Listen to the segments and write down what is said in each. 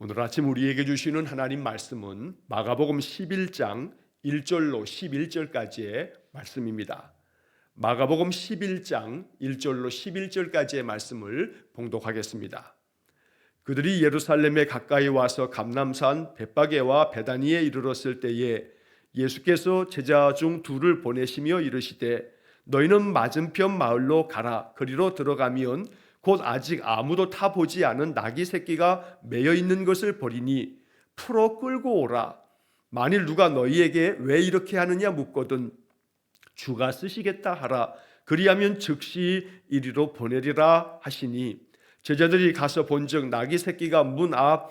오늘 아침 우리에게 주시는 하나님 말씀은 마가복음 11장 1절로 11절까지의 말씀입니다. 마가복음 11장 1절로 11절까지의 말씀을 봉독하겠습니다. 그들이 예루살렘에 가까이 와서 감람산 벳바게와 베다니에 이르렀을 때에 예수께서 제자 중 둘을 보내시며 이르시되 너희는 맞은편 마을로 가라. 그리로 들어가면 곧 아직 아무도 타보지 않은 나귀 새끼가 매여 있는 것을 보리니 풀어 끌고 오라. 만일 누가 너희에게 왜 이렇게 하느냐 묻거든 주가 쓰시겠다 하라. 그리하면 즉시 이리로 보내리라 하시니 제자들이 가서 본즉 나귀 새끼가 문 앞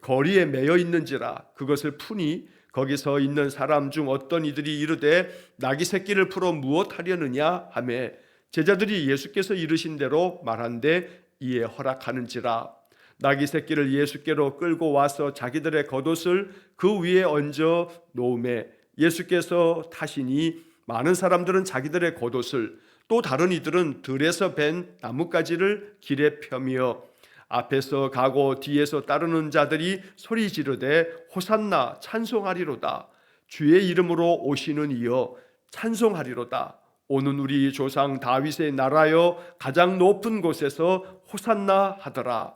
거리에 매여 있는지라. 그것을 푸니 거기 서 있는 사람 중 어떤 이들이 이르되 나귀 새끼를 풀어 무엇 하려느냐 하매 제자들이 예수께서 이르신 대로 말한데 이에 허락하는지라. 나귀 새끼를 예수께로 끌고 와서 자기들의 겉옷을 그 위에 얹어 놓음에 예수께서 타시니 많은 사람들은 자기들의 겉옷을 또 다른 이들은 들에서 벤 나뭇가지를 길에 펴며 앞에서 가고 뒤에서 따르는 자들이 소리 지르되 호산나 찬송하리로다. 주의 이름으로 오시는 이여 찬송하리로다. 오는 우리 조상 다윗의 나라여 가장 높은 곳에서 호산나 하더라.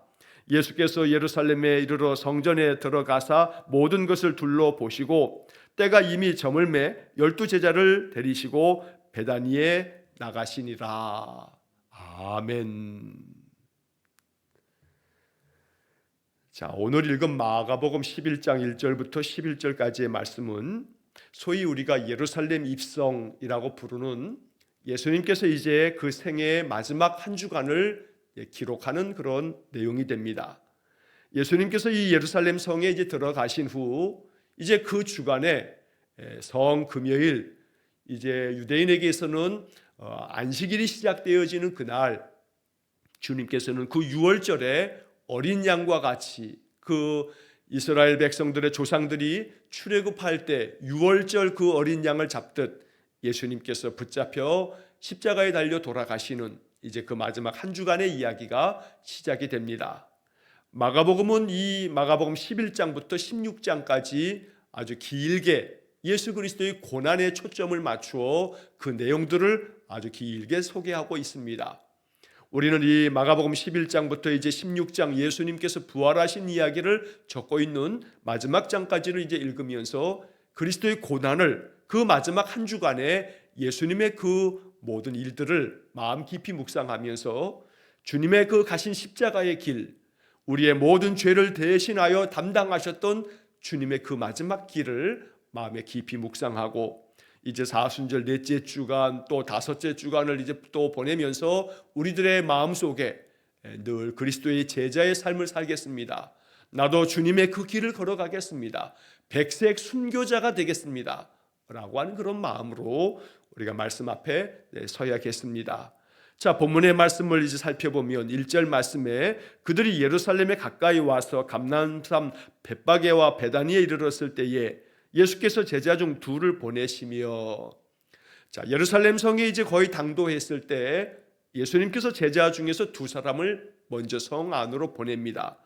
예수께서 예루살렘에 이르러 성전에 들어가사 모든 것을 둘러보시고 때가 이미 저물매 12 제자를 데리시고 베다니에 나가시니라. 아멘. 자, 오늘 읽은 마가복음 11장 1절부터 11절까지의 말씀은 소위 우리가 예루살렘 입성이라고 부르는 예수님께서 이제 그 생애의 마지막 한 주간을 기록하는 그런 내용이 됩니다. 예수님께서 이 예루살렘 성에 이제 들어가신 후 이제 그 주간에 성 금요일 이제 유대인에게서는 안식일이 시작되어지는 그날 주님께서는 그 유월절에 어린 양과 같이 그 이스라엘 백성들의 조상들이 출애굽할 때 유월절 그 어린 양을 잡듯 예수님께서 붙잡혀 십자가에 달려 돌아가시는 이제 그 마지막 한 주간의 이야기가 시작이 됩니다. 마가복음은 이 마가복음 11장부터 16장까지 아주 길게 예수 그리스도의 고난에 초점을 맞추어 그 내용들을 아주 길게 소개하고 있습니다. 우리는 이 마가복음 11장부터 이제 16장 예수님께서 부활하신 이야기를 적고 있는 마지막 장까지를 이제 읽으면서 그리스도의 고난을 그 마지막 한 주간에 예수님의 그 모든 일들을 마음 깊이 묵상하면서 주님의 그 가신 십자가의 길, 우리의 모든 죄를 대신하여 담당하셨던 주님의 그 마지막 길을 마음에 깊이 묵상하고 이제 사순절 넷째 주간 또 다섯째 주간을 이제 또 보내면서 우리들의 마음속에 늘 그리스도의 제자의 삶을 살겠습니다. 나도 주님의 그 길을 걸어가겠습니다. 백색 순교자가 되겠습니다. 라고 하는 그런 마음으로 우리가 말씀 앞에 서야겠습니다. 자, 본문의 말씀을 이제 살펴보면 1절 말씀에 그들이 예루살렘에 가까이 와서 감람산 벳바게와 베다니에 이르렀을 때에 예수께서 제자 중 둘을 보내시며, 자, 예루살렘 성에 이제 거의 당도했을 때 예수님께서 제자 중에서 두 사람을 먼저 성 안으로 보냅니다.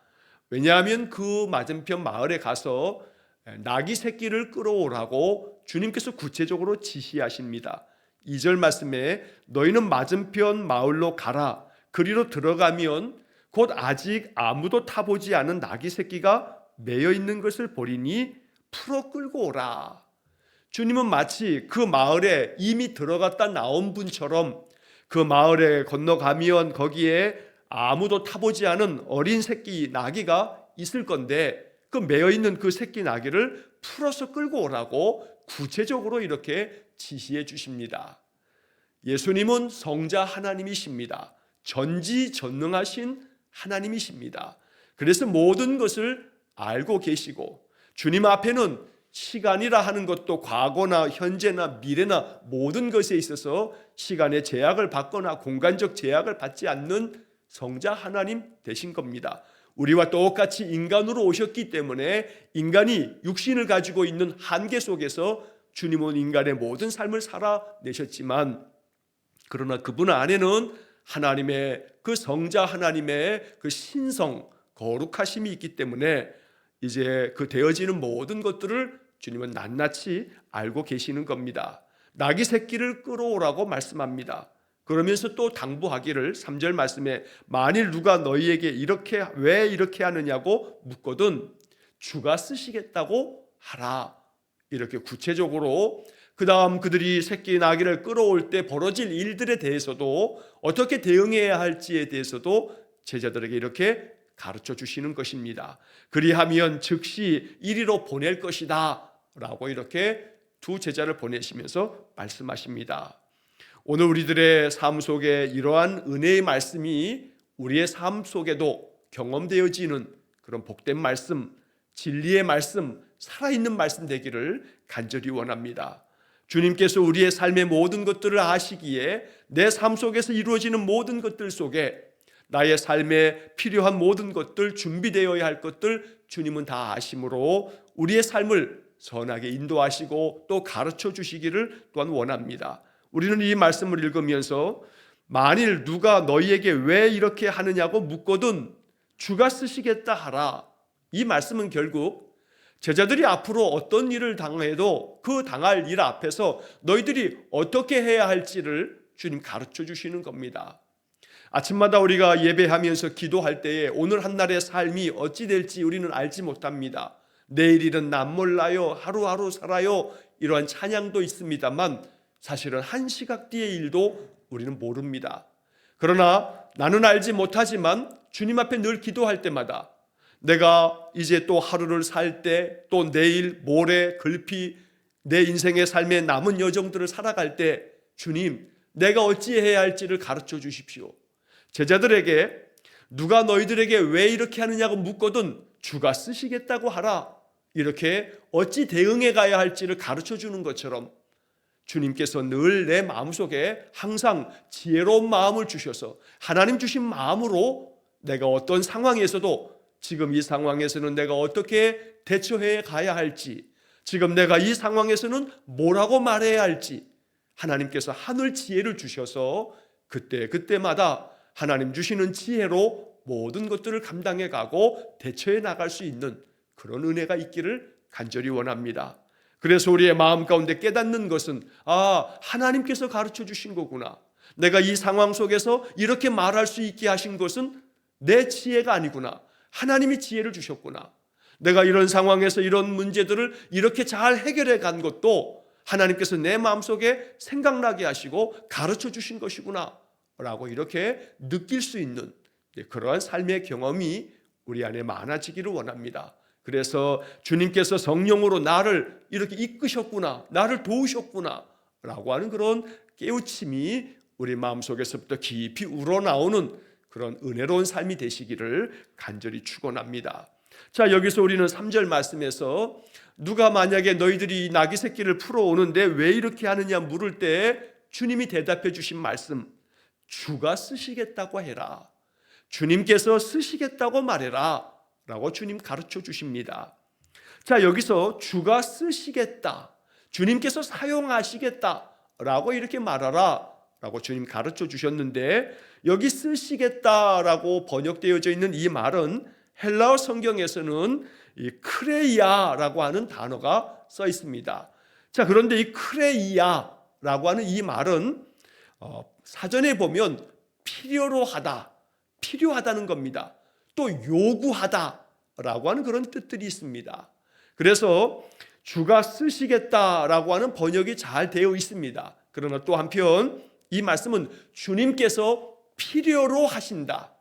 왜냐하면 그 맞은편 마을에 가서 나귀 새끼를 끌어오라고 주님께서 구체적으로 지시하십니다. 2절 말씀에 너희는 맞은편 마을로 가라. 그리로 들어가면 곧 아직 아무도 타보지 않은 나귀 새끼가 매여 있는 것을 보리니 풀어 끌고 오라. 주님은 마치 그 마을에 이미 들어갔다 나온 분처럼 그 마을에 건너가면 거기에 아무도 타보지 않은 어린 새끼 나귀가 있을 건데 그 매여 있는 그 새끼 나귀를 풀어서 끌고 오라고 구체적으로 이렇게 지시해 주십니다. 예수님은 성자 하나님이십니다. 전지전능하신 하나님이십니다. 그래서 모든 것을 알고 계시고 주님 앞에는 시간이라 하는 것도 과거나 현재나 미래나 모든 것에 있어서 시간의 제약을 받거나 공간적 제약을 받지 않는 성자 하나님 되신 겁니다. 우리와 똑같이 인간으로 오셨기 때문에 인간이 육신을 가지고 있는 한계 속에서 주님은 인간의 모든 삶을 살아내셨지만 그러나 그분 안에는 하나님의 그 성자 하나님의 그 신성 거룩하심이 있기 때문에 이제 그 되어지는 모든 것들을 주님은 낱낱이 알고 계시는 겁니다. 나귀 새끼를 끌어오라고 말씀합니다. 그러면서 또 당부하기를 3절 말씀에 만일 누가 너희에게 왜 이렇게 하느냐고 묻거든 주가 쓰시겠다고 하라. 이렇게 구체적으로 그 다음 그들이 새끼 나귀를 끌어올 때 벌어질 일들에 대해서도 어떻게 대응해야 할지에 대해서도 제자들에게 이렇게 가르쳐 주시는 것입니다. 그리하면 즉시 이리로 보낼 것이다 라고 이렇게 두 제자를 보내시면서 말씀하십니다. 오늘 우리들의 삶 속에 이러한 은혜의 말씀이 우리의 삶 속에도 경험되어지는 그런 복된 말씀, 진리의 말씀, 살아있는 말씀 되기를 간절히 원합니다. 주님께서 우리의 삶의 모든 것들을 아시기에 내 삶 속에서 이루어지는 모든 것들 속에 나의 삶에 필요한 모든 것들, 준비되어야 할 것들 주님은 다 아심으로 우리의 삶을 선하게 인도하시고 또 가르쳐 주시기를 또한 원합니다. 우리는 이 말씀을 읽으면서 만일 누가 너희에게 왜 이렇게 하느냐고 묻거든 주가 쓰시겠다 하라. 이 말씀은 결국 제자들이 앞으로 어떤 일을 당해도 그 당할 일 앞에서 너희들이 어떻게 해야 할지를 주님 가르쳐 주시는 겁니다. 아침마다 우리가 예배하면서 기도할 때에 오늘 한 날의 삶이 어찌 될지 우리는 알지 못합니다. 내일 일은 남 몰라요. 하루하루 살아요. 이러한 찬양도 있습니다만 사실은 한 시각 뒤의 일도 우리는 모릅니다. 그러나 나는 알지 못하지만 주님 앞에 늘 기도할 때마다 내가 이제 또 하루를 살 때 또 내일 모레 글피 내 인생의 삶의 남은 여정들을 살아갈 때 주님 내가 어찌해야 할지를 가르쳐 주십시오. 제자들에게 누가 너희들에게 왜 이렇게 하느냐고 묻거든 주가 쓰시겠다고 하라. 이렇게 어찌 대응해 가야 할지를 가르쳐 주는 것처럼 주님께서 늘 내 마음속에 항상 지혜로운 마음을 주셔서 하나님 주신 마음으로 내가 어떤 상황에서도 지금 이 상황에서는 내가 어떻게 대처해 가야 할지, 지금 내가 이 상황에서는 뭐라고 말해야 할지 하나님께서 하늘 지혜를 주셔서 그때마다 하나님 주시는 지혜로 모든 것들을 감당해 가고 대처해 나갈 수 있는 그런 은혜가 있기를 간절히 원합니다. 그래서 우리의 마음 가운데 깨닫는 것은 하나님께서 가르쳐 주신 거구나. 내가 이 상황 속에서 이렇게 말할 수 있게 하신 것은 내 지혜가 아니구나. 하나님이 지혜를 주셨구나. 내가 이런 상황에서 이런 문제들을 이렇게 잘 해결해 간 것도 하나님께서 내 마음속에 생각나게 하시고 가르쳐 주신 것이구나 라고 이렇게 느낄 수 있는 그러한 삶의 경험이 우리 안에 많아지기를 원합니다. 그래서 주님께서 성령으로 나를 이렇게 이끄셨구나, 나를 도우셨구나 라고 하는 그런 깨우침이 우리 마음속에서부터 깊이 우러나오는 그런 은혜로운 삶이 되시기를 간절히 축원합니다. 자, 여기서 우리는 3절 말씀에서 누가 만약에 너희들이 나귀 새끼를 풀어오는데 왜 이렇게 하느냐 물을 때 주님이 대답해 주신 말씀, 주가 쓰시겠다고 해라. 주님께서 쓰시겠다고 말해라 라고 주님 가르쳐 주십니다. 자, 여기서 주가 쓰시겠다, 주님께서 사용하시겠다 라고 이렇게 말하라 라고 주님 가르쳐 주셨는데, 여기 쓰시겠다라고 번역되어져 있는 이 말은 헬라어 성경에서는 이 크레이아라고 하는 단어가 써 있습니다. 자, 그런데 이 크레이아라고 하는 이 말은 사전에 보면 필요로 하다, 필요하다는 겁니다. 또 요구하다라고 하는 그런 뜻들이 있습니다. 그래서 주가 쓰시겠다라고 하는 번역이 잘 되어 있습니다. 그러나 또 한편 이 말씀은 주님께서 필요로 하신다,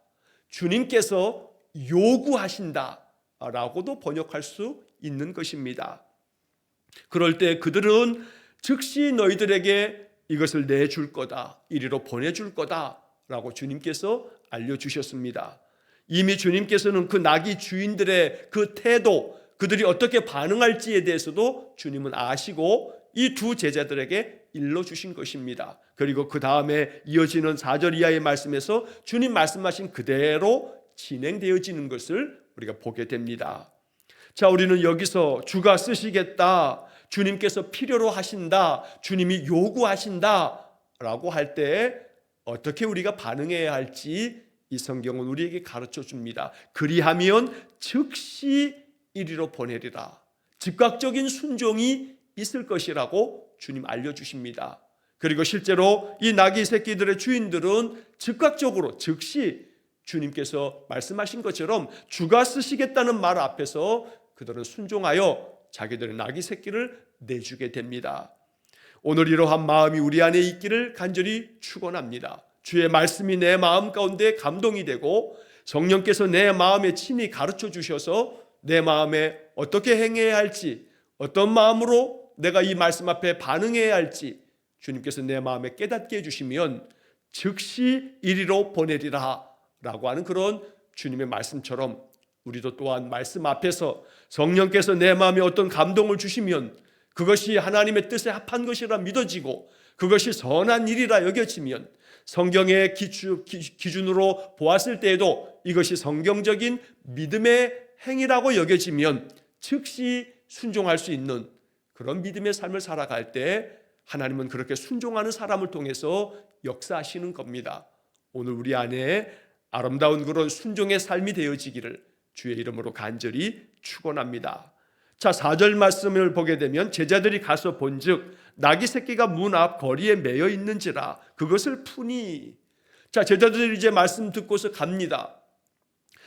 주님께서 요구하신다 라고도 번역할 수 있는 것입니다. 그럴 때 그들은 즉시 너희들에게 이것을 내줄 거다, 이리로 보내줄 거다 라고 주님께서 알려주셨습니다. 이미 주님께서는 그 나귀 주인들의 그 태도, 그들이 어떻게 반응할지에 대해서도 주님은 아시고 이 두 제자들에게 일러주신 것입니다. 그리고 그 다음에 이어지는 4절 이하의 말씀에서 주님 말씀하신 그대로 진행되어지는 것을 우리가 보게 됩니다. 자, 우리는 여기서 주가 쓰시겠다, 주님께서 필요로 하신다, 주님이 요구하신다 라고 할 때 어떻게 우리가 반응해야 할지 이 성경은 우리에게 가르쳐 줍니다. 그리하면 즉시 이리로 보내리라. 즉각적인 순종이 있을 것이라고 주님 알려주십니다. 그리고 실제로 이 나귀 새끼들의 주인들은 즉각적으로 즉시 주님께서 말씀하신 것처럼 주가 쓰시겠다는 말 앞에서 그들은 순종하여 자기들의 나귀 새끼를 내주게 됩니다. 오늘 이러한 마음이 우리 안에 있기를 간절히 축원합니다. 주의 말씀이 내 마음 가운데 감동이 되고 성령께서 내 마음에 친히 가르쳐 주셔서 내 마음에 어떻게 행해야 할지, 어떤 마음으로 내가 이 말씀 앞에 반응해야 할지 주님께서 내 마음에 깨닫게 해주시면 즉시 이리로 보내리라 라고 하는 그런 주님의 말씀처럼 우리도 또한 말씀 앞에서 성령께서 내 마음에 어떤 감동을 주시면 그것이 하나님의 뜻에 합한 것이라 믿어지고 그것이 선한 일이라 여겨지면 성경의 기준으로 보았을 때에도 이것이 성경적인 믿음의 행위라고 여겨지면 즉시 순종할 수 있는 그런 믿음의 삶을 살아갈 때 하나님은 그렇게 순종하는 사람을 통해서 역사하시는 겁니다. 오늘 우리 안에 아름다운 그런 순종의 삶이 되어지기를 주의 이름으로 간절히 축원합니다. 자, 4절 말씀을 보게 되면 제자들이 가서 본즉 나귀 새끼가 문 앞 거리에 매여 있는지라 그것을 푸니. 자, 제자들이 이제 말씀 듣고서 갑니다.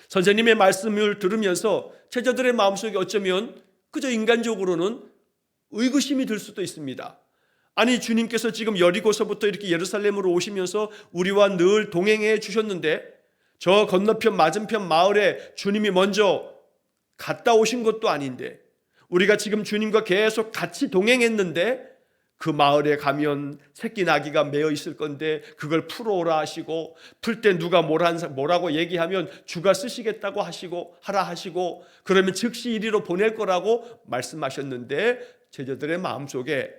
선생님의 말씀을 들으면서 제자들의 마음속에 어쩌면 그저 인간적으로는 의구심이 들 수도 있습니다. 아니, 주님께서 지금 여리고서부터 이렇게 예루살렘으로 오시면서 우리와 늘 동행해 주셨는데 저 건너편 맞은편 마을에 주님이 먼저 갔다 오신 것도 아닌데 우리가 지금 주님과 계속 같이 동행했는데 그 마을에 가면 새끼 나귀가 매여 있을 건데 그걸 풀어오라 하시고 풀 때 누가 뭐라고 얘기하면 주가 쓰시겠다고 하라 하시고 그러면 즉시 이리로 보낼 거라고 말씀하셨는데 제자들의 마음속에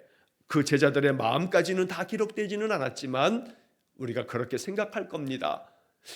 그 제자들의 마음까지는 다 기록되지는 않았지만 우리가 그렇게 생각할 겁니다.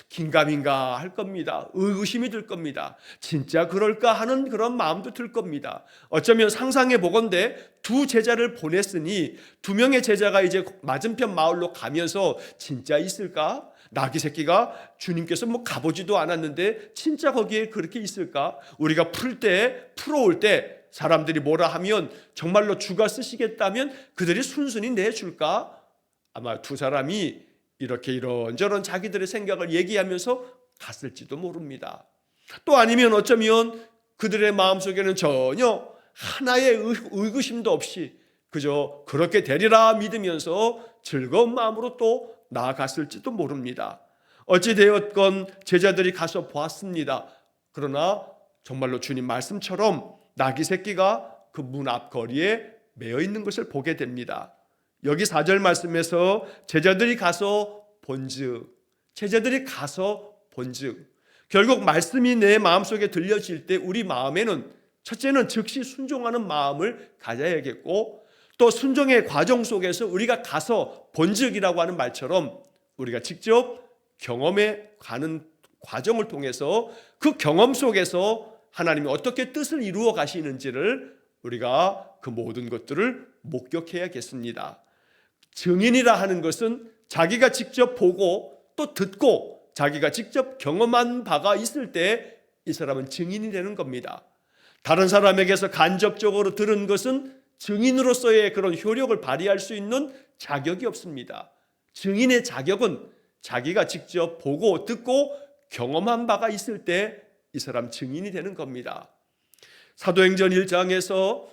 긴가민가 할 겁니다. 의구심이 들 겁니다. 진짜 그럴까 하는 그런 마음도 들 겁니다. 어쩌면 상상해 보건대 두 제자를 보냈으니 두 명의 제자가 이제 맞은편 마을로 가면서 진짜 있을까? 나귀 새끼가 주님께서 가보지도 않았는데 진짜 거기에 그렇게 있을까? 우리가 풀어올 때 사람들이 뭐라 하면 정말로 주가 쓰시겠다면 그들이 순순히 내줄까? 아마 두 사람이 이렇게 이런저런 자기들의 생각을 얘기하면서 갔을지도 모릅니다. 또 아니면 어쩌면 그들의 마음속에는 전혀 하나의 의구심도 없이 그저 그렇게 되리라 믿으면서 즐거운 마음으로 또 나아갔을지도 모릅니다. 어찌되었건 제자들이 가서 보았습니다. 그러나 정말로 주님 말씀처럼 나귀 새끼가 그 문 앞 거리에 매여 있는 것을 보게 됩니다. 여기 4절 말씀에서 제자들이 가서 본즉 결국 말씀이 내 마음속에 들려질 때 우리 마음에는 첫째는 즉시 순종하는 마음을 가져야겠고 또 순종의 과정 속에서 우리가 가서 본즉이라고 하는 말처럼 우리가 직접 경험에 가는 과정을 통해서 그 경험 속에서 하나님이 어떻게 뜻을 이루어 가시는지를 우리가 그 모든 것들을 목격해야겠습니다. 증인이라 하는 것은 자기가 직접 보고 또 듣고 자기가 직접 경험한 바가 있을 때 이 사람은 증인이 되는 겁니다. 다른 사람에게서 간접적으로 들은 것은 증인으로서의 그런 효력을 발휘할 수 있는 자격이 없습니다. 증인의 자격은 자기가 직접 보고 듣고 경험한 바가 있을 때 이 사람 증인이 되는 겁니다. 사도행전 1장에서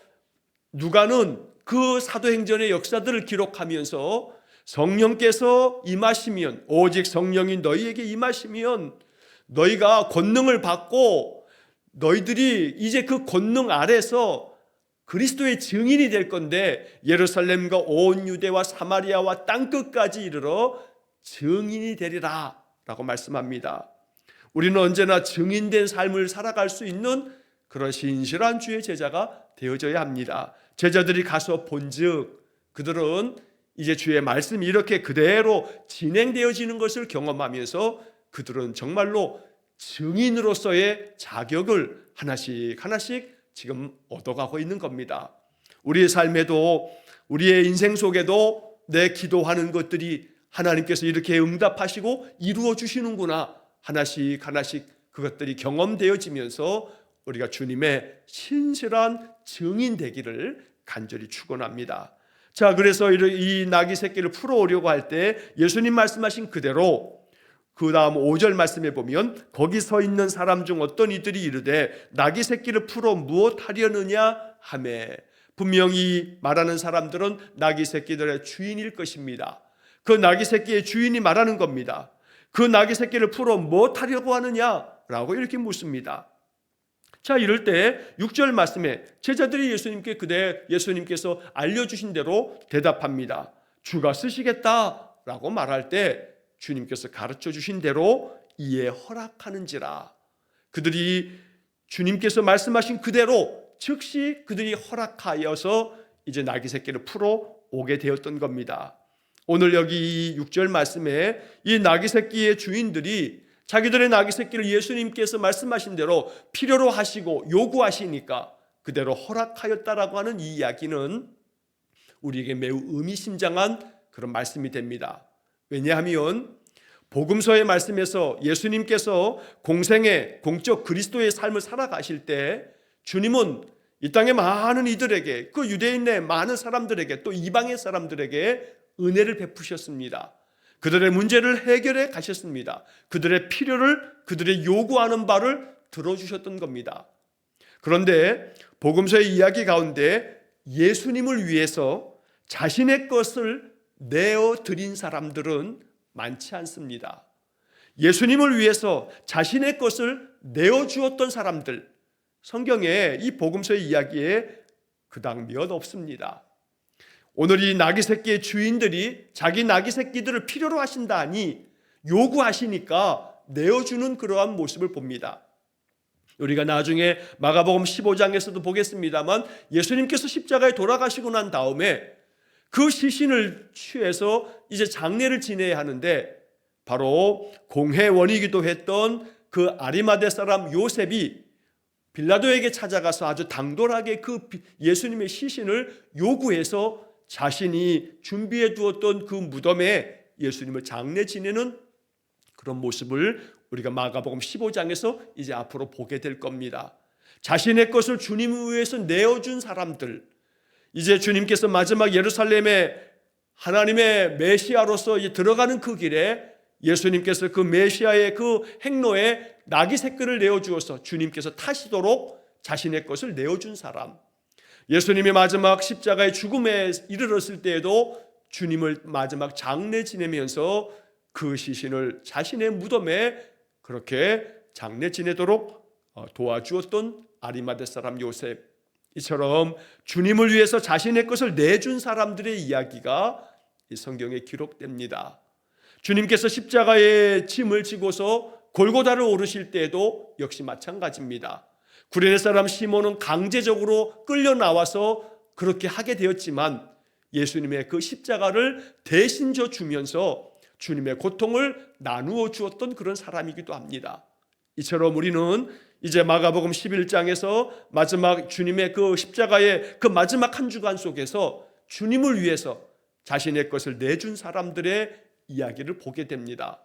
누가는 그 사도행전의 역사들을 기록하면서 성령께서 임하시면 오직 성령이 너희에게 임하시면 너희가 권능을 받고 너희들이 이제 그 권능 아래서 그리스도의 증인이 될 건데 예루살렘과 온 유대와 사마리아와 땅끝까지 이르러 증인이 되리라 라고 말씀합니다. 우리는 언제나 증인된 삶을 살아갈 수 있는 그런 신실한 주의 제자가 되어져야 합니다. 제자들이 가서 본즉 그들은 이제 주의 말씀이 이렇게 그대로 진행되어지는 것을 경험하면서 그들은 정말로 증인으로서의 자격을 하나씩 하나씩 지금 얻어가고 있는 겁니다. 우리의 삶에도 우리의 인생 속에도 내 기도하는 것들이 하나님께서 이렇게 응답하시고 이루어 주시는구나 하나씩 하나씩 그것들이 경험되어지면서 우리가 주님의 신실한 증인 되기를 간절히 축원합니다. 자, 그래서 이 나귀 새끼를 풀어오려고 할 때 예수님 말씀하신 그대로 그 다음 5절 말씀에 보면 거기 서 있는 사람 중 어떤 이들이 이르되 나귀 새끼를 풀어 무엇하려느냐 하매, 분명히 말하는 사람들은 나귀 새끼들의 주인일 것입니다. 그 나귀 새끼의 주인이 말하는 겁니다. 그 나귀 새끼를 풀어 무엇하려고 하느냐라고 이렇게 묻습니다. 자, 이럴 때 6절 말씀에 제자들이 예수님께서 알려주신 대로 대답합니다. 주가 쓰시겠다라고 말할 때 주님께서 가르쳐 주신 대로 이에 허락하는지라. 그들이 주님께서 말씀하신 그대로 즉시 그들이 허락하여서 이제 나귀 새끼를 풀어 오게 되었던 겁니다. 오늘 여기 6절 말씀에 이 나귀 새끼의 주인들이 자기들의 나귀 새끼를 예수님께서 말씀하신 대로 필요로 하시고 요구하시니까 그대로 허락하였다라고 하는 이 이야기는 우리에게 매우 의미심장한 그런 말씀이 됩니다. 왜냐하면 복음서의 말씀에서 예수님께서 공생의 공적 그리스도의 삶을 살아가실 때 주님은 이 땅의 많은 이들에게, 그 유대인의 많은 사람들에게, 또 이방의 사람들에게 은혜를 베푸셨습니다. 그들의 문제를 해결해 가셨습니다. 그들의 필요를, 그들의 요구하는 바를 들어주셨던 겁니다. 그런데 복음서의 이야기 가운데 예수님을 위해서 자신의 것을 내어드린 사람들은 많지 않습니다. 예수님을 위해서 자신의 것을 내어주었던 사람들, 성경에 이 복음서의 이야기에 그닥 몇 없습니다. 오늘 이 나귀 새끼의 주인들이 자기 나귀 새끼들을 필요로 하신다니 요구하시니까 내어주는 그러한 모습을 봅니다. 우리가 나중에 마가복음 15장에서도 보겠습니다만 예수님께서 십자가에 돌아가시고 난 다음에 그 시신을 취해서 이제 장례를 지내야 하는데 바로 공회원이기도 했던 그 아리마대 사람 요셉이 빌라도에게 찾아가서 아주 당돌하게 그 예수님의 시신을 요구해서 자신이 준비해 두었던 그 무덤에 예수님을 장례 지내는 그런 모습을 우리가 마가복음 15장에서 이제 앞으로 보게 될 겁니다. 자신의 것을 주님을 위해서 내어준 사람들, 이제 주님께서 마지막 예루살렘에 하나님의 메시아로서 이제 들어가는 그 길에 예수님께서 그 메시아의 그 행로에 나귀 새끼를 내어주어서 주님께서 타시도록 자신의 것을 내어준 사람, 예수님이 마지막 십자가의 죽음에 이르렀을 때에도 주님을 마지막 장례 지내면서 그 시신을 자신의 무덤에 그렇게 장례 지내도록 도와주었던 아리마대 사람 요셉, 이처럼 주님을 위해서 자신의 것을 내준 사람들의 이야기가 이 성경에 기록됩니다. 주님께서 십자가의 짐을 지고서 골고다를 오르실 때에도 역시 마찬가지입니다. 구레네 사람 시몬은 강제적으로 끌려 나와서 그렇게 하게 되었지만 예수님의 그 십자가를 대신 져 주면서 주님의 고통을 나누어 주었던 그런 사람이기도 합니다. 이처럼 우리는 이제 마가복음 11장에서 마지막 주님의 그 십자가의 그 마지막 한 주간 속에서 주님을 위해서 자신의 것을 내준 사람들의 이야기를 보게 됩니다.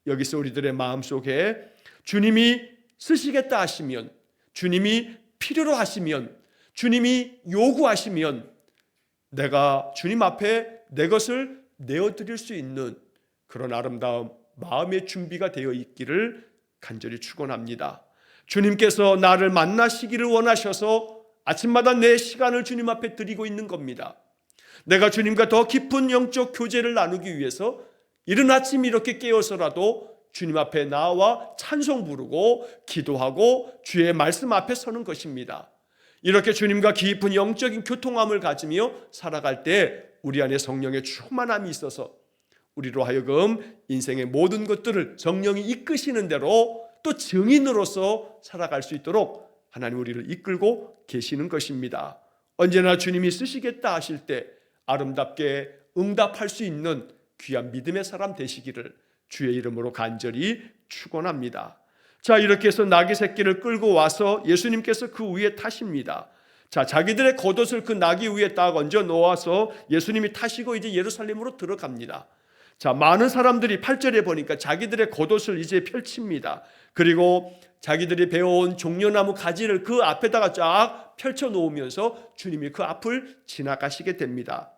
여기서 우리들의 마음속에 주님이 쓰시겠다 하시면, 주님이 필요로 하시면, 주님이 요구하시면 내가 주님 앞에 내 것을 내어드릴 수 있는 그런 아름다운 마음의 준비가 되어 있기를 간절히 축원합니다. 주님께서 나를 만나시기를 원하셔서 아침마다 내 시간을 주님 앞에 드리고 있는 겁니다. 내가 주님과 더 깊은 영적 교제를 나누기 위해서 이른 아침 이렇게 깨어서라도 주님 앞에 나와 찬송 부르고 기도하고 주의 말씀 앞에 서는 것입니다. 이렇게 주님과 깊은 영적인 교통함을 가지며 살아갈 때 우리 안에 성령의 충만함이 있어서 우리로 하여금 인생의 모든 것들을 성령이 이끄시는 대로 또 증인으로서 살아갈 수 있도록 하나님 우리를 이끌고 계시는 것입니다. 언제나 주님이 쓰시겠다 하실 때 아름답게 응답할 수 있는 귀한 믿음의 사람 되시기를 주의 이름으로 간절히 축원합니다. 자, 이렇게 해서 나귀 새끼를 끌고 와서 예수님께서 그 위에 타십니다. 자, 자기들의 겉옷을 그 나귀 위에 딱 얹어 놓아서 예수님이 타시고 이제 예루살렘으로 들어갑니다. 자, 많은 사람들이 8절에 보니까 자기들의 겉옷을 이제 펼칩니다. 그리고 자기들이 배워온 종려나무 가지를 그 앞에다가 쫙 펼쳐 놓으면서 주님이 그 앞을 지나가시게 됩니다.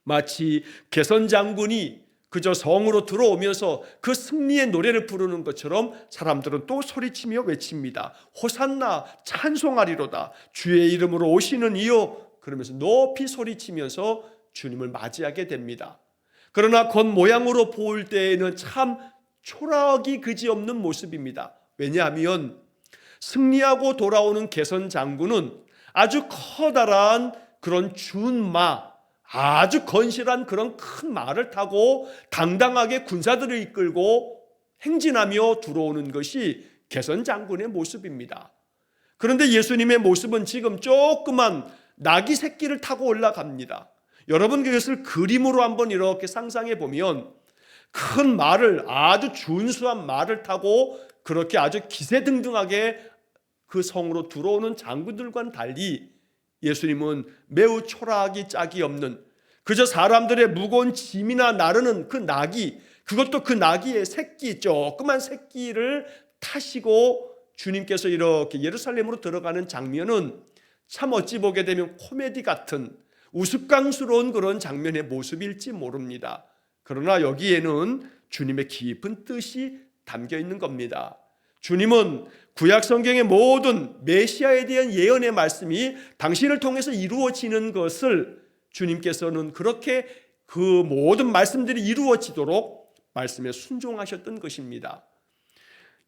마치 개선 장군이 그저 성으로 들어오면서 그 승리의 노래를 부르는 것처럼 사람들은 또 소리치며 외칩니다. 호산나, 찬송하리로다. 주의 이름으로 오시는 이요. 그러면서 높이 소리치면서 주님을 맞이하게 됩니다. 그러나 겉모양으로 볼 때에는 참 초라하기 그지없는 모습입니다. 왜냐하면 승리하고 돌아오는 개선 장군은 아주 커다란 그런 준마, 아주 건실한 그런 큰 말을 타고 당당하게 군사들을 이끌고 행진하며 들어오는 것이 개선 장군의 모습입니다. 그런데 예수님의 모습은 지금 조그만 나귀 새끼를 타고 올라갑니다. 여러분 그것을 그림으로 한번 이렇게 상상해 보면 큰 말을, 아주 준수한 말을 타고 그렇게 아주 기세등등하게 그 성으로 들어오는 장군들과는 달리 예수님은 매우 초라하기 짝이 없는, 그저 사람들의 무거운 짐이나 나르는 그 나귀, 그것도 그 나귀의 새끼, 조그만 새끼를 타시고 주님께서 이렇게 예루살렘으로 들어가는 장면은 참 어찌 보게 되면 코미디 같은 우스꽝스러운 그런 장면의 모습일지 모릅니다. 그러나 여기에는 주님의 깊은 뜻이 담겨 있는 겁니다. 주님은 구약 성경의 모든 메시아에 대한 예언의 말씀이 당신을 통해서 이루어지는 것을 주님께서는 그렇게 그 모든 말씀들이 이루어지도록 말씀에 순종하셨던 것입니다.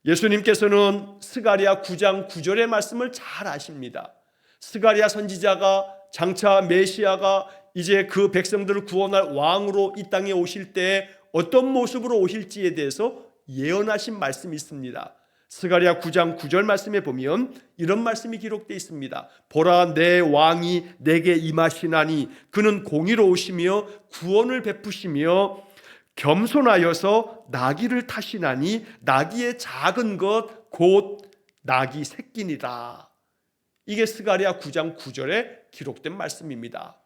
예수님께서는 스가랴 9장 9절의 말씀을 잘 아십니다. 스가랴 선지자가 장차 메시아가 이제 그 백성들을 구원할 왕으로 이 땅에 오실 때 어떤 모습으로 오실지에 대해서 예언하신 말씀이 있습니다. 스가랴 9장 9절 말씀에 보면 이런 말씀이 기록되어 있습니다. 보라, 내 왕이 내게 임하시나니 그는 공의로우시며 구원을 베푸시며 겸손하여서 나귀를 타시나니 나귀의 작은 것 곧 나귀 새끼니라. 이게 스가랴 9장 9절에 기록된 말씀입니다.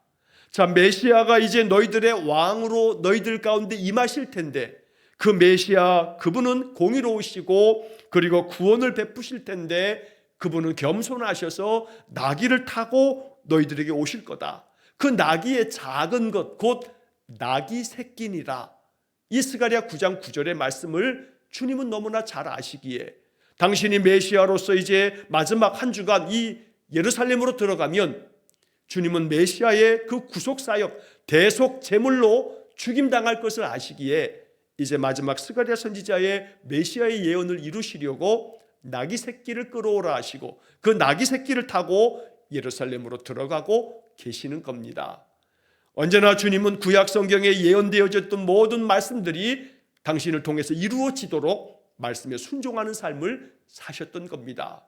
자, 메시아가 이제 너희들의 왕으로 너희들 가운데 임하실 텐데 그 메시아, 그분은 공의로우시고 그리고 구원을 베푸실 텐데 그분은 겸손하셔서 나귀를 타고 너희들에게 오실 거다. 그 나귀의 작은 것 곧 나귀 새끼니라. 이 스가랴 9장 9절의 말씀을 주님은 너무나 잘 아시기에 당신이 메시아로서 이제 마지막 한 주간 이 예루살렘으로 들어가면 주님은 메시아의 그 구속사역, 대속 제물로 죽임당할 것을 아시기에 이제 마지막 스가랴 선지자의 메시아의 예언을 이루시려고 나귀 새끼를 끌어오라 하시고 그 나귀 새끼를 타고 예루살렘으로 들어가고 계시는 겁니다. 언제나 주님은 구약 성경에 예언되어졌던 모든 말씀들이 당신을 통해서 이루어지도록 말씀에 순종하는 삶을 사셨던 겁니다.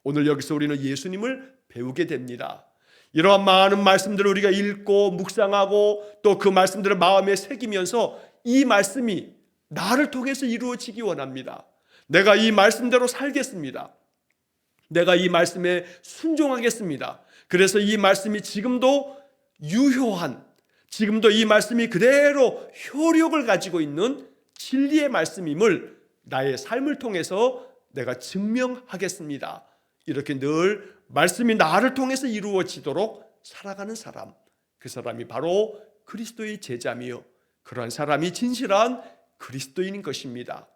오늘 여기서 우리는 예수님을 배우게 됩니다. 이러한 많은 말씀들을 우리가 읽고 묵상하고 또 그 말씀들을 마음에 새기면서 이 말씀이 나를 통해서 이루어지기 원합니다. 내가 이 말씀대로 살겠습니다. 내가 이 말씀에 순종하겠습니다. 그래서 이 말씀이 지금도 유효한, 지금도 이 말씀이 그대로 효력을 가지고 있는 진리의 말씀임을 나의 삶을 통해서 내가 증명하겠습니다. 이렇게 늘 말씀이 나를 통해서 이루어지도록 살아가는 사람, 그 사람이 바로 그리스도의 제자며 그러한 사람이 진실한 그리스도인인 것입니다.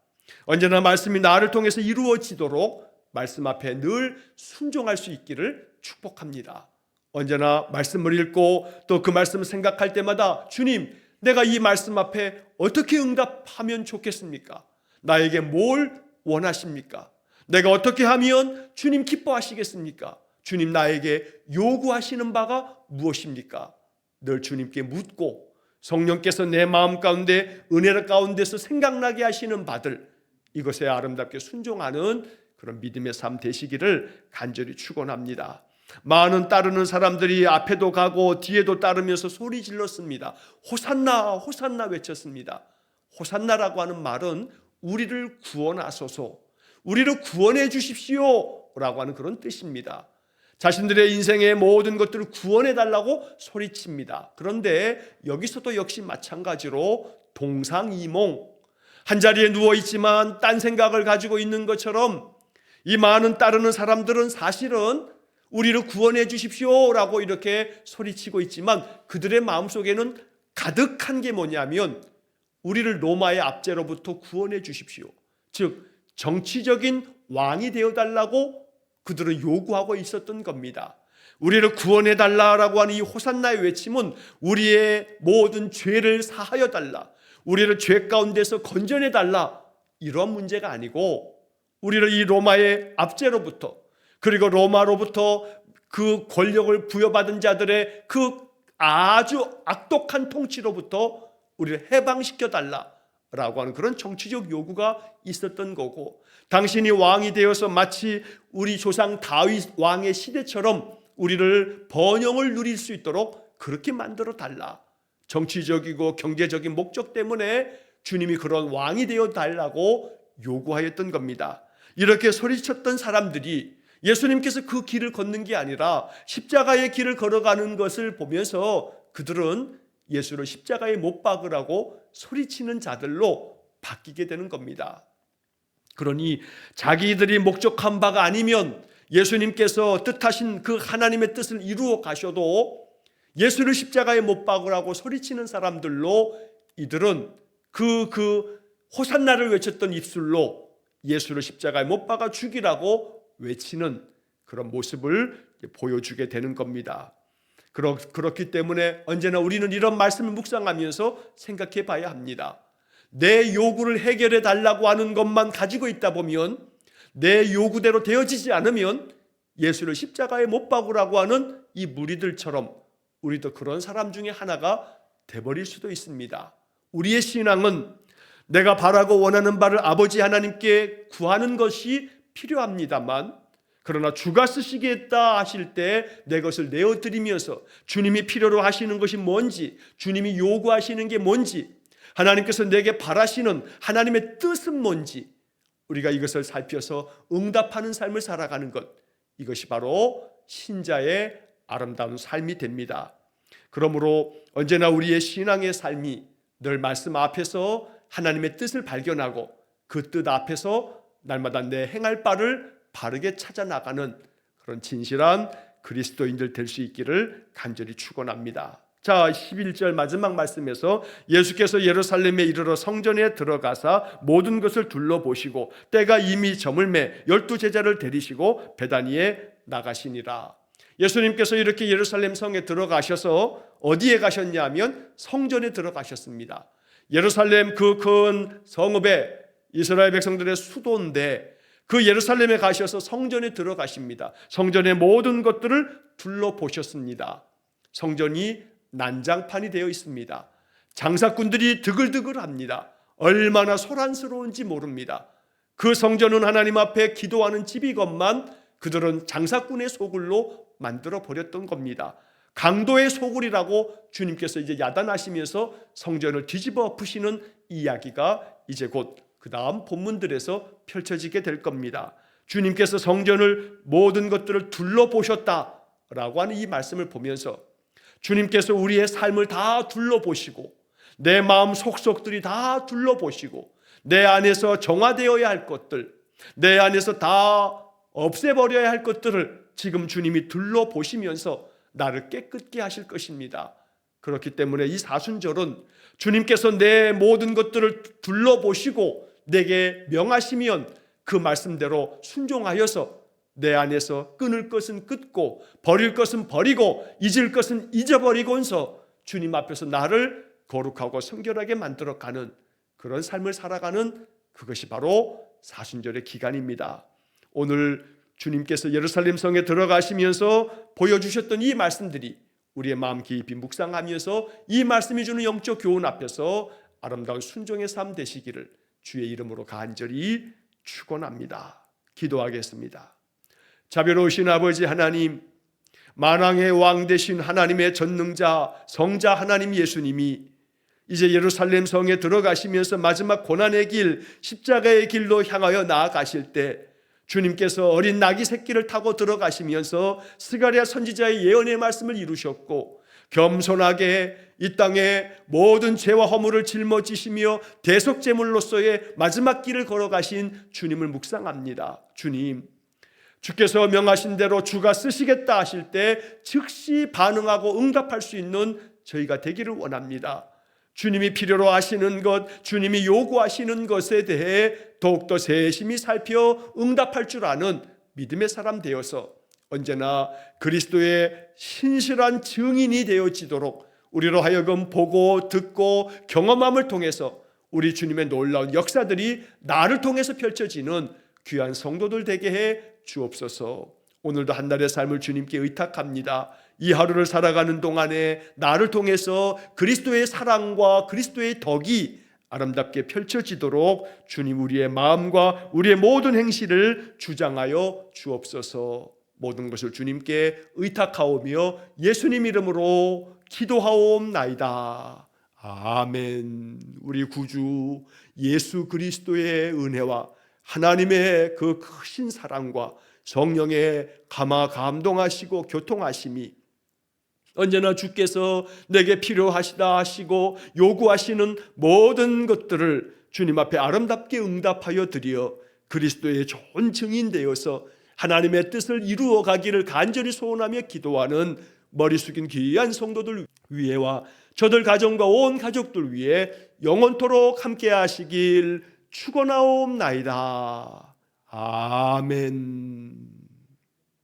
언제나 말씀이 나를 통해서 이루어지도록 말씀 앞에 늘 순종할 수 있기를 축복합니다. 언제나 말씀을 읽고 또 그 말씀을 생각할 때마다 주님, 내가 이 말씀 앞에 어떻게 응답하면 좋겠습니까? 나에게 뭘 원하십니까? 내가 어떻게 하면 주님 기뻐하시겠습니까? 주님, 나에게 요구하시는 바가 무엇입니까? 늘 주님께 묻고 성령께서 내 마음 가운데 은혜 가운데서 생각나게 하시는 바들, 이것에 아름답게 순종하는 그런 믿음의 삶 되시기를 간절히 축원합니다. 많은 따르는 사람들이 앞에도 가고 뒤에도 따르면서 소리 질렀습니다. 호산나, 호산나 외쳤습니다. 호산나라고 하는 말은 우리를 구원하소서, 우리를 구원해 주십시오 라고 하는 그런 뜻입니다. 자신들의 인생의 모든 것들을 구원해 달라고 소리칩니다. 그런데 여기서도 역시 마찬가지로 동상이몽, 한자리에 누워있지만 딴 생각을 가지고 있는 것처럼 이 많은 따르는 사람들은 사실은 우리를 구원해 주십시오라고 이렇게 소리치고 있지만 그들의 마음속에는 가득한 게 뭐냐면 우리를 로마의 압제로부터 구원해 주십시오. 즉 정치적인 왕이 되어달라고 그들은 요구하고 있었던 겁니다. 우리를 구원해 달라라고 하는 이 호산나의 외침은 우리의 모든 죄를 사하여 달라, 우리를 죄 가운데서 건져내 달라, 이런 문제가 아니고 우리를 이 로마의 압제로부터, 그리고 로마로부터 그 권력을 부여받은 자들의 그 아주 악독한 통치로부터 우리를 해방시켜 달라라고 하는 그런 정치적 요구가 있었던 거고, 당신이 왕이 되어서 마치 우리 조상 다윗 왕의 시대처럼 우리를 번영을 누릴 수 있도록 그렇게 만들어 달라. 정치적이고 경제적인 목적 때문에 주님이 그런 왕이 되어 달라고 요구하였던 겁니다. 이렇게 소리쳤던 사람들이 예수님께서 그 길을 걷는 게 아니라 십자가의 길을 걸어가는 것을 보면서 그들은 예수를 십자가에 못 박으라고 소리치는 자들로 바뀌게 되는 겁니다. 그러니 자기들이 목적한 바가 아니면 예수님께서 뜻하신 그 하나님의 뜻을 이루어 가셔도 예수를 십자가에 못 박으라고 소리치는 사람들로 이들은 그 호산나를 외쳤던 입술로 예수를 십자가에 못 박아 죽이라고 외치는 그런 모습을 보여주게 되는 겁니다. 그렇기 때문에 언제나 우리는 이런 말씀을 묵상하면서 생각해 봐야 합니다. 내 요구를 해결해 달라고 하는 것만 가지고 있다 보면, 내 요구대로 되어지지 않으면 예수를 십자가에 못 박으라고 하는 이 무리들처럼 우리도 그런 사람 중에 하나가 돼버릴 수도 있습니다. 우리의 신앙은 내가 바라고 원하는 바를 아버지 하나님께 구하는 것이 필요합니다만, 그러나 주가 쓰시겠다 하실 때 내 것을 내어드리면서 주님이 필요로 하시는 것이 뭔지, 주님이 요구하시는 게 뭔지, 하나님께서 내게 바라시는 하나님의 뜻은 뭔지 우리가 이것을 살펴서 응답하는 삶을 살아가는 것, 이것이 바로 신자의 아름다운 삶이 됩니다. 그러므로 언제나 우리의 신앙의 삶이 늘 말씀 앞에서 하나님의 뜻을 발견하고 그 뜻 앞에서 날마다 내 행할 바를 바르게 찾아 나가는 그런 진실한 그리스도인들 될 수 있기를 간절히 축원합니다. 자, 11절 마지막 말씀에서 예수께서 예루살렘에 이르러 성전에 들어가사 모든 것을 둘러보시고 때가 이미 저물매 12제자를 데리시고 베다니에 나가시니라. 예수님께서 이렇게 예루살렘 성에 들어가셔서 어디에 가셨냐 하면 성전에 들어가셨습니다. 예루살렘 그 큰 성읍에 이스라엘 백성들의 수도인데 그 예루살렘에 가셔서 성전에 들어가십니다. 성전의 모든 것들을 둘러보셨습니다. 성전이 난장판이 되어 있습니다. 장사꾼들이 드글드글합니다. 얼마나 소란스러운지 모릅니다. 그 성전은 하나님 앞에 기도하는 집이건만 그들은 장사꾼의 소굴로 만들어 버렸던 겁니다. 강도의 소굴이라고 주님께서 이제 야단하시면서 성전을 뒤집어 엎으시는 이야기가 이제 곧 그 다음 본문들에서 펼쳐지게 될 겁니다. 주님께서 성전을 모든 것들을 둘러보셨다라고 하는 이 말씀을 보면서 주님께서 우리의 삶을 다 둘러보시고 내 마음 속속들이 다 둘러보시고 내 안에서 정화되어야 할 것들, 내 안에서 다 없애버려야 할 것들을 지금 주님이 둘러보시면서 나를 깨끗게 하실 것입니다. 그렇기 때문에 이 사순절은 주님께서 내 모든 것들을 둘러보시고 내게 명하시면 그 말씀대로 순종하여서 내 안에서 끊을 것은 끊고 버릴 것은 버리고 잊을 것은 잊어버리고서 주님 앞에서 나를 거룩하고 성결하게 만들어가는 그런 삶을 살아가는 그것이 바로 사순절의 기간입니다. 오늘 주님께서 예루살렘 성에 들어가시면서 보여주셨던 이 말씀들이 우리의 마음 깊이 묵상하면서 이 말씀이 주는 영적 교훈 앞에서 아름다운 순종의 삶 되시기를 주의 이름으로 간절히 축원합니다. 기도하겠습니다. 자비로우신 아버지 하나님, 만왕의 왕 되신 하나님의 전능자 성자 하나님 예수님이 이제 예루살렘 성에 들어가시면서 마지막 고난의 길, 십자가의 길로 향하여 나아가실 때 주님께서 어린 나귀 새끼를 타고 들어가시면서 스가랴 선지자의 예언의 말씀을 이루셨고 겸손하게 이 땅에 모든 죄와 허물을 짊어지시며 대속제물로서의 마지막 길을 걸어가신 주님을 묵상합니다. 주께서 명하신 대로 주가 쓰시겠다 하실 때 즉시 반응하고 응답할 수 있는 저희가 되기를 원합니다. 주님이 필요로 하시는 것, 주님이 요구하시는 것에 대해 더욱더 세심히 살펴 응답할 줄 아는 믿음의 사람 되어서 언제나 그리스도의 신실한 증인이 되어지도록 우리로 하여금 보고 듣고 경험함을 통해서 우리 주님의 놀라운 역사들이 나를 통해서 펼쳐지는 귀한 성도들 되게 해 주옵소서. 오늘도 한 날의 삶을 주님께 의탁합니다. 이 하루를 살아가는 동안에 나를 통해서 그리스도의 사랑과 그리스도의 덕이 아름답게 펼쳐지도록 주님 우리의 마음과 우리의 모든 행실을 주장하여 주옵소서. 모든 것을 주님께 의탁하오며 예수님 이름으로 기도하옵나이다. 아멘. 우리 구주 예수 그리스도의 은혜와 하나님의 그 크신 사랑과 성령의 감동하시고 교통하심이 언제나 주께서 내게 필요하시다 하시고 요구하시는 모든 것들을 주님 앞에 아름답게 응답하여 드려 그리스도의 좋은 증인 되어서 하나님의 뜻을 이루어 가기를 간절히 소원하며 기도하는 머리 숙인 귀한 성도들 위에와 저들 가정과 온 가족들 위에 영원토록 함께 하시길 축원하옵나이다. 아멘.